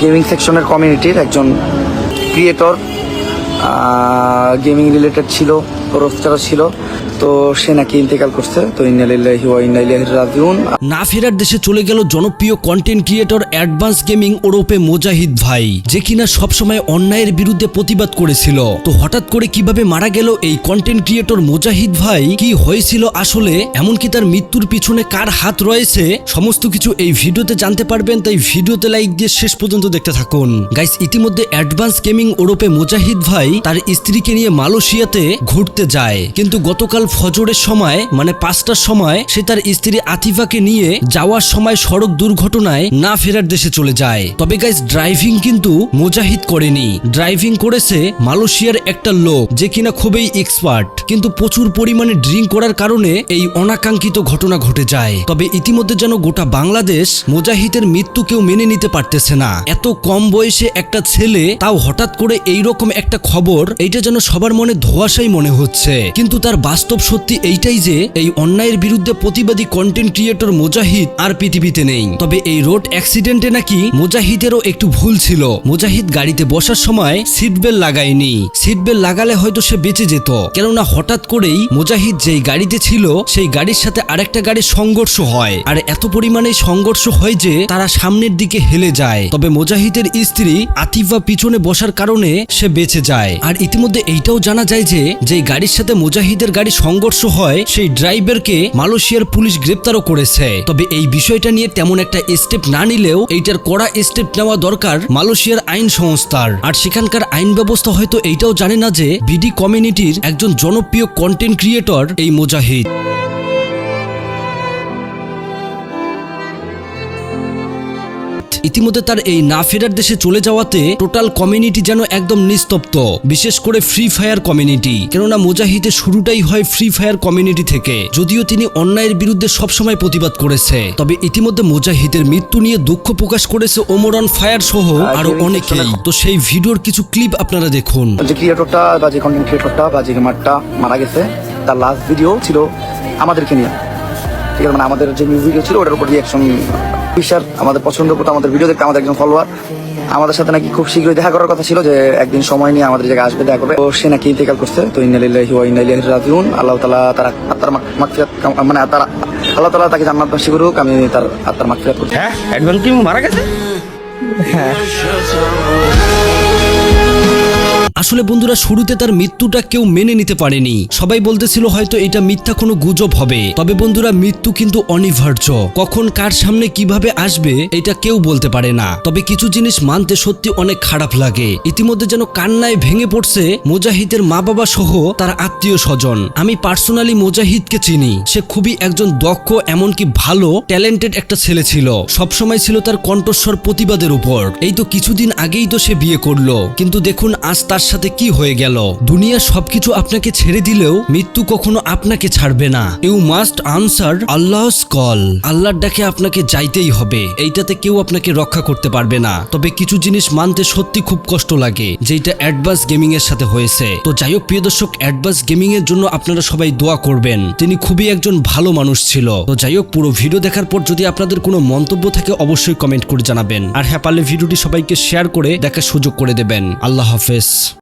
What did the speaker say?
Gaming সেকশনের কমিউনিটির একজন ক্রিয়েটর, গেমিং রিলেটেড ছিল, রোস্টারও ছিল। তো সে নাকি ইন্তেকাল করছে। তো ইন্না লিল্লাহি ওয়া ইন্না ইলাইহি রাজিউন। না ফেরার দেশে চলে গেল জনপ্রিয় কন্টেন্ট ক্রিয়েটর অ্যাডভান্স গেমিং ওরফে মুজাহিদ ভাই, যে কিনা সবসময় অন্যায়ের বিরুদ্ধে প্রতিবাদ করেছিল। তো হঠাৎ করে কিভাবে মারা গেল এই কন্টেন্ট ক্রিয়েটর মুজাহিদ ভাই, কি হয়েছিল আসলে, এমনকি তার মৃত্যুর পিছনে কার হাত রয়েছে, সমস্ত কিছু এই ভিডিওতে জানতে পারবেন। তাই ভিডিওতে লাইক দিয়ে শেষ পর্যন্ত দেখতে থাকুন। গাইস, ইতিমধ্যে অ্যাডভান্স গেমিং ওরফে মুজাহিদ ভাই তার স্ত্রীকে নিয়ে মালয়েশিয়াতে ঘুরতে যায়, কিন্তু গতকাল ফজরের সময় মানে 5টার সময় সে তার স্ত্রী আতিফাকে নিয়ে যাওয়ার সময় সড়ক দুর্ঘটনায় না ফেরার দেশে চলে যায়। তবে গাইস, ড্রাইভিং কিন্তু মুজাহিদ করেনি, ড্রাইভিং করেছে মালয়েশিয়ার একটা লোক, যে কিনা খুবই এক্সপার্ট। কিন্তু প্রচুর পরিমাণে ড্রিঙ্ক করার কারণে এই অনাকাঙ্ক্ষিত ঘটনা ঘটে যায়। তবে ইতিমধ্যে যেন গোটা বাংলাদেশ মুজাহিদের মৃত্যু কেউ মেনে নিতে পারতেছে না। এত কম বয়সে একটা ছেলে, তাও হঠাৎ করে এইরকম একটা খবর, এইটা যেন সবার মনে ধোঁয়াশাই মনে হচ্ছে। কিন্তু তার বাস্তব সত্যি এইটাই যে এই অন্যায়ের বিরুদ্ধে প্রতিবাদী কন্টেন্ট ক্রিয়েটর মুজাহিদ আর পৃথিবীতে নেই। তবে এই রোড অ্যাক্সিডেন্টে নাকি মুজাহিদেরও একটু ভুল ছিল। মুজাহিদ গাড়িতে বসার সময় সিট বেল্ট লাগায়নি, সিট বেল্ট লাগালে হয়তো সে বেঁচে যেত। কেননা হঠাৎ করেই মুজাহিদ যেই গাড়িতে ছিল সেই গাড়ির সাথে আরেকটা গাড়ির সংঘর্ষ হয়, আর এত পরিমাণে সংঘর্ষ হয় যে তারা সামনের দিকে হেলে যায়। তবে মুজাহিদের স্ত্রী আতিফা পিছনে বসার কারণে সে বেঁচে যায়। আর ইতিমধ্যে এইটাও জানা যায় যে যেই গাড়ির সাথে মুজাহিদের গাড়ি সংঘর্ষ হয় সেই ড্রাইভারকে মালয়েশিয়ার পুলিশ গ্রেপ্তারও করেছে। তবে এই বিষয়টা নিয়ে তেমন একটা স্টেপ না নিলেও এইটার কড়া স্টেপ নেওয়া দরকার মালয়েশিয়ার আইন সংস্থার। আর সেখানকার আইন ব্যবস্থা হয়তো এইটাও জানে না যে বিডি কমিউনিটির একজন জনপ্রিয় কন্টেন্ট ক্রিয়েটর এই মুজাহিদ। ইতিমধ্যে তার এই না ফেরার দেশে চলে যাওয়াতে টোটাল কমিউনিটি যেন একদম নিস্তব্ধ, বিশেষ করে ফ্রি ফায়ার কমিউনিটি। কেননা মুজাহিদের শুরুটাই হয় ফ্রি ফায়ার কমিউনিটি থেকে, যদিও তিনি অন্যায়ের বিরুদ্ধে সবসময় প্রতিবাদ করেছে। তবে ইতিমধ্যে মুজাহিদের মৃত্যু নিয়ে দুঃখ প্রকাশ করেছে ওমর অন ফায়ার সহ আরো অনেকেই। তো সেই ভিডিওর কিছু ক্লিপ আপনারা দেখুন। যে ক্রিয়েটরটা বা যে কন্টেন্ট ক্রিয়েটরটা বা যে গেমারটা মারা গেছে, তার লাস্ট ভিডিও ছিল আমাদেরকে নিয়ে, ঠিক আছে? মানে আমাদের যে নিউজ ভিডিও ছিল ওটার উপর রিয়াকশন ফিশার আমাদের পছন্দ করতো, আমাদের ভিডিও দেখতে, আমাদের একজন ফলোয়ার আমাদের সাথে নাকি খুব শীঘ্রই দেখা করার কথা ছিল, যে একদিন সময় নিয়ে আমাদের জায়গায় আসবে, দেখা করবে। তো সে নাকি ইন্তেকাল করছে। তো ইন্না লিল্লাহি ওয়া ইন্না ইলাইহি রাজিউন। আল্লাহ তাআলা তার আত্মার মাগফিরাত, মানে আল্লাহ তাআলা তাকে জান্নাতবাসী করুক। আমি তার আত্মার মাগফিরাত করছি। হ্যাঁ, অ্যাডভান্স কি মারা গেছে? হ্যাঁ, আসলে বন্ধুরা, শুরুতে তার মৃত্যুটা কেউ মেনে নিতে পারেনি। সবাই বলতেছিল হয়তো এটা মিথ্যা কোনো গুজব হবে। তবে বন্ধুরা, মৃত্যু কিন্তু অনিবার্য, কখন কার সামনে কিভাবে আসবে এটা কেউ বলতে পারে না। তবে কিছু জিনিস মানতে সত্যি অনেক খারাপ লাগে। ইতিমধ্যে যেন কান্নায় ভেঙে পড়ছে মুজাহিদের মা বাবা সহ তার আত্মীয় স্বজন। আমি পার্সোনালি মুজাহিদকে চিনি, সে খুবই একজন দক্ষ, এমনকি ভালো ট্যালেন্টেড একটা ছেলে ছিল। সবসময় ছিল তার কণ্ঠস্বর প্রতিবাদের উপর। এই তো কিছুদিন আগেই তো সে বিয়ে করলো, কিন্তু দেখুন আজ তার সাথে কি হয়ে গেল। দুনিয়া সবকিছু আপনাকে ছেড়ে দিলেও মৃত্যু কখনো আপনাকে ছাড়বে না। You must answer Allah's call. আল্লাহর ডাকে আপনাকে যাইতেই হবে, এইটাতে কেউ আপনাকে রক্ষা করতে পারবে না। তবে কিছু জিনিস মানতে সত্যি খুব কষ্ট লাগে, যেটা অ্যাডভান্স গেমিং এর সাথে হয়েছে। তো যাই হোক প্রিয় দর্শক, অ্যাডভান্স গেমিং এর জন্য আপনারা সবাই দোয়া করবেন, তিনি খুবই একজন ভালো মানুষ ছিল। তো যাই হোক, পুরো ভিডিও দেখার পর যদি আপনাদের কোনো মন্তব্য থাকে অবশ্যই কমেন্ট করে জানাবেন। আর হ্যাঁ, পারলে ভিডিওটি সবাইকে শেয়ার করে দেখার সুযোগ করে দেবেন। আল্লাহ হাফেজ।